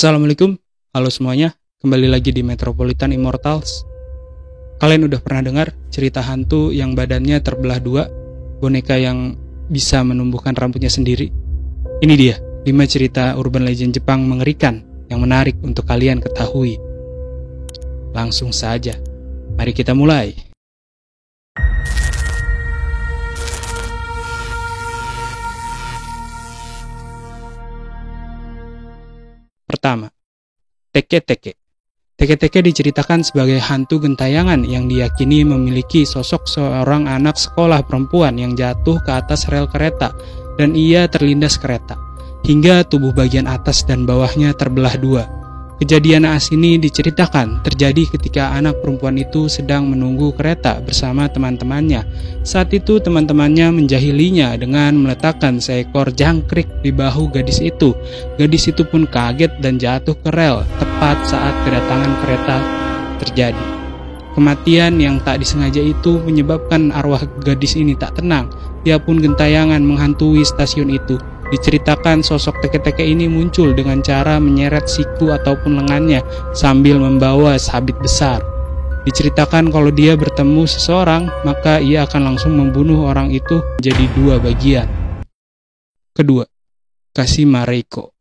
Assalamualaikum, halo semuanya, kembali lagi di Metropolitan Immortals. Kalian udah pernah dengar cerita hantu yang badannya terbelah dua, boneka yang bisa menumbuhkan rambutnya sendiri? Ini dia, 5 cerita urban legend Jepang mengerikan yang menarik untuk kalian ketahui. Langsung saja, mari kita mulai. Pertama, teke-teke. Teke-teke diceritakan sebagai hantu gentayangan yang diyakini memiliki sosok seorang anak sekolah perempuan yang jatuh ke atas rel kereta dan ia terlindas kereta, hingga tubuh bagian atas dan bawahnya terbelah dua. Kejadian naas ini diceritakan terjadi ketika anak perempuan itu sedang menunggu kereta bersama teman-temannya. Saat itu teman-temannya menjahilinya dengan meletakkan seekor jangkrik di bahu gadis itu. Gadis itu pun kaget dan jatuh ke rel tepat saat kedatangan kereta terjadi. Kematian yang tak disengaja itu menyebabkan arwah gadis ini tak tenang. Dia pun gentayangan menghantui stasiun itu. Diceritakan sosok teke-teke ini muncul dengan cara menyeret siku ataupun lengannya sambil membawa sabit besar. Diceritakan kalau dia bertemu seseorang, maka ia akan langsung membunuh orang itu menjadi 2 bagian. Kedua, Kashima Reiko.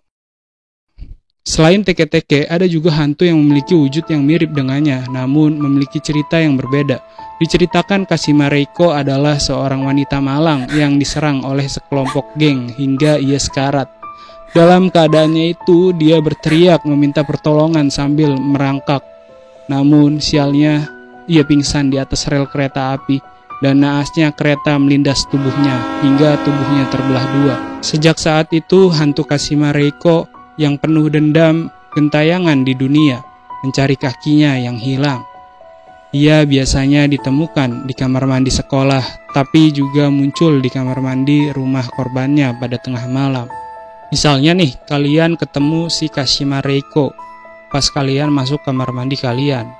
Selain teke-teke, ada juga hantu yang memiliki wujud yang mirip dengannya, namun memiliki cerita yang berbeda. Diceritakan Kashima Reiko adalah seorang wanita malang yang diserang oleh sekelompok geng hingga ia sekarat. Dalam keadaannya itu, dia berteriak meminta pertolongan sambil merangkak. Namun, sialnya, ia pingsan di atas rel kereta api dan naasnya kereta melindas tubuhnya hingga tubuhnya terbelah 2. Sejak saat itu, hantu Kashima Reiko yang penuh dendam gentayangan di dunia mencari kakinya yang hilang. Ia biasanya ditemukan di kamar mandi sekolah, tapi juga muncul di kamar mandi rumah korbannya pada tengah malam. Misalnya nih, kalian ketemu si Kashima Reiko pas kalian masuk kamar mandi kalian.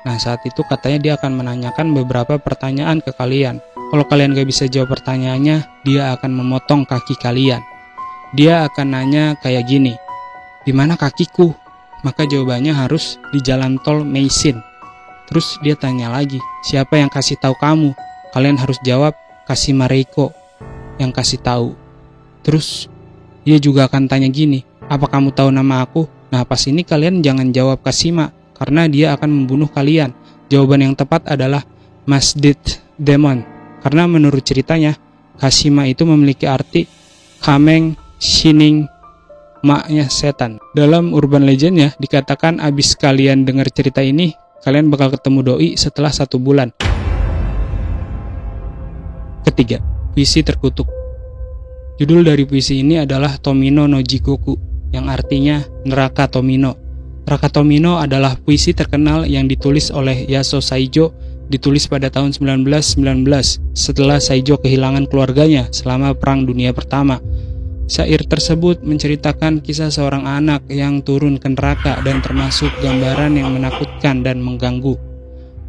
Nah, saat itu katanya dia akan menanyakan beberapa pertanyaan ke kalian. Kalau kalian gak bisa jawab pertanyaannya, dia akan memotong kaki kalian. Dia akan nanya kayak gini, "Di mana kakiku?" Maka jawabannya harus di jalan tol Meisin. Terus dia tanya lagi, "Siapa yang kasih tahu kamu?" Kalian harus jawab, "Kashima Reiko yang kasih tahu." Terus dia juga akan tanya gini, "Apa kamu tahu nama aku?" Nah, pas ini kalian jangan jawab Kashima karena dia akan membunuh kalian. Jawaban yang tepat adalah Masjid Demon. Karena menurut ceritanya, Kashima itu memiliki arti Kameng Shining, maknya setan. Dalam urban legendnya dikatakan abis kalian dengar cerita ini, kalian bakal ketemu doi setelah 1 bulan. Ketiga, puisi terkutuk. Judul dari puisi ini adalah Tomino no Jikoku, yang artinya neraka Tomino. Neraka Tomino adalah puisi terkenal yang ditulis oleh Yaso Saijo, ditulis pada tahun 1919 setelah Saijo kehilangan keluarganya selama Perang Dunia Pertama. Syair tersebut menceritakan kisah seorang anak yang turun ke neraka dan termasuk gambaran yang menakutkan dan mengganggu.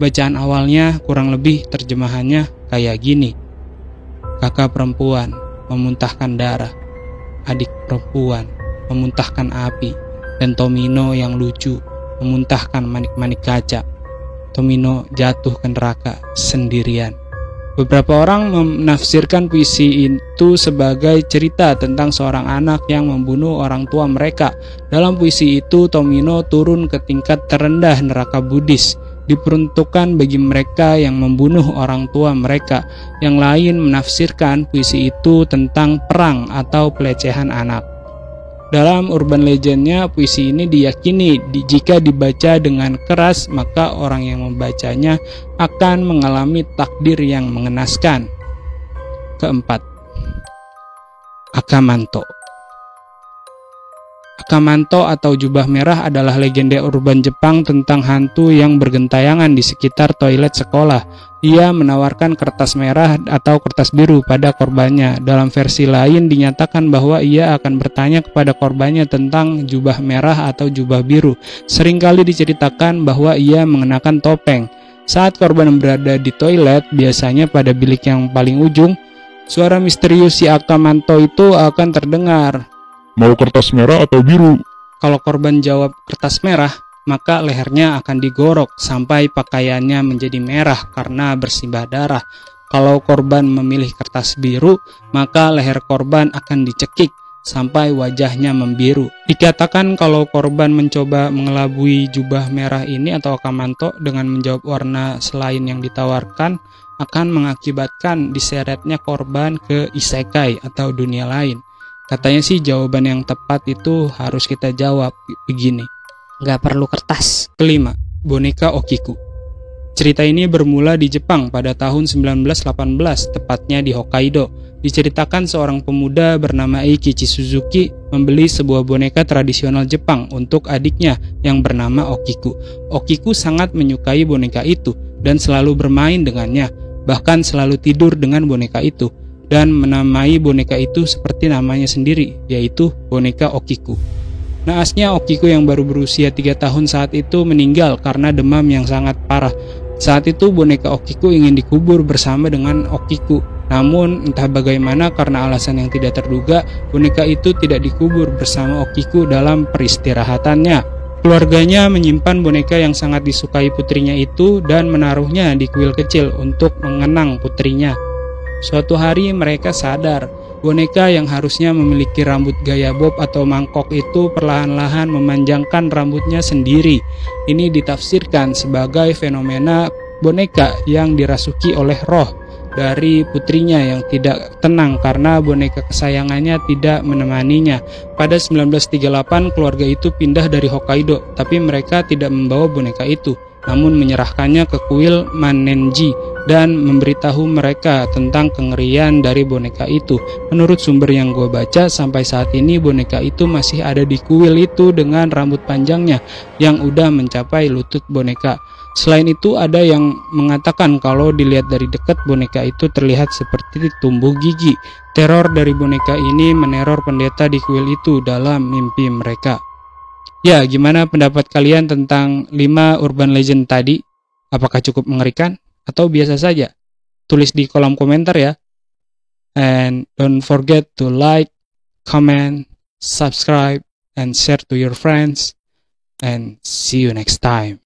Bacaan awalnya kurang lebih terjemahannya kayak gini. Kakak perempuan memuntahkan darah, adik perempuan memuntahkan api, dan Tomino yang lucu memuntahkan manik-manik kaca. Tomino jatuh ke neraka sendirian. Beberapa orang menafsirkan puisi itu sebagai cerita tentang seorang anak yang membunuh orang tua mereka. Dalam puisi itu, Tomino turun ke tingkat terendah neraka Buddhis, diperuntukkan bagi mereka yang membunuh orang tua mereka. Yang lain menafsirkan puisi itu tentang perang atau pelecehan anak. Dalam urban legendnya, puisi ini diyakini jika dibaca dengan keras, maka orang yang membacanya akan mengalami takdir yang mengenaskan. Keempat, Akamanto. Akamanto atau jubah merah adalah legenda urban Jepang tentang hantu yang bergentayangan di sekitar toilet sekolah. Ia menawarkan kertas merah atau kertas biru pada korbannya. Dalam versi lain dinyatakan bahwa ia akan bertanya kepada korbannya tentang jubah merah atau jubah biru. Seringkali diceritakan bahwa ia mengenakan topeng. Saat korban berada di toilet, biasanya pada bilik yang paling ujung, suara misterius si Akamanto itu akan terdengar. Mau kertas merah atau biru? Kalau korban jawab kertas merah, maka lehernya akan digorok sampai pakaiannya menjadi merah karena bersimbah darah. Kalau korban memilih kertas biru, maka leher korban akan dicekik sampai wajahnya membiru. Dikatakan kalau korban mencoba mengelabui jubah merah ini atau kamanto dengan menjawab warna selain yang ditawarkan, akan mengakibatkan diseretnya korban ke isekai atau dunia lain. Katanya sih jawaban yang tepat itu harus kita jawab begini. Gak perlu kertas. Kelima, boneka Okiku. Cerita ini bermula di Jepang pada tahun 1918, tepatnya di Hokkaido. Diceritakan seorang pemuda bernama Eikichi Suzuki membeli sebuah boneka tradisional Jepang untuk adiknya yang bernama Okiku. Okiku sangat menyukai boneka itu dan selalu bermain dengannya, bahkan selalu tidur dengan boneka itu, dan menamai boneka itu seperti namanya sendiri, yaitu boneka Okiku. Naasnya Okiku yang baru berusia 3 tahun saat itu meninggal karena demam yang sangat parah. Saat itu boneka Okiku ingin dikubur bersama dengan Okiku. Namun entah bagaimana karena alasan yang tidak terduga, boneka itu tidak dikubur bersama Okiku dalam peristirahatannya. Keluarganya menyimpan boneka yang sangat disukai putrinya itu dan menaruhnya di kuil kecil untuk mengenang putrinya. Suatu hari mereka sadar, boneka yang harusnya memiliki rambut gaya bob atau mangkok itu perlahan-lahan memanjangkan rambutnya sendiri. Ini ditafsirkan sebagai fenomena boneka yang dirasuki oleh roh dari putrinya yang tidak tenang karena boneka kesayangannya tidak menemaninya. Pada 1938 keluarga itu pindah dari Hokkaido, tapi mereka tidak membawa boneka itu, namun menyerahkannya ke kuil Mannenji dan memberitahu mereka tentang kengerian dari boneka itu. Menurut sumber yang gue baca, sampai saat ini boneka itu masih ada di kuil itu dengan rambut panjangnya yang udah mencapai lutut boneka. Selain itu ada yang mengatakan kalau dilihat dari dekat boneka itu terlihat seperti tumbuh gigi. Teror dari boneka ini meneror pendeta di kuil itu dalam mimpi mereka. Ya, gimana pendapat kalian tentang 5 urban legend tadi? Apakah cukup mengerikan atau biasa saja? Tulis di kolom komentar ya. And don't forget to like, comment, subscribe, and share to your friends. And see you next time.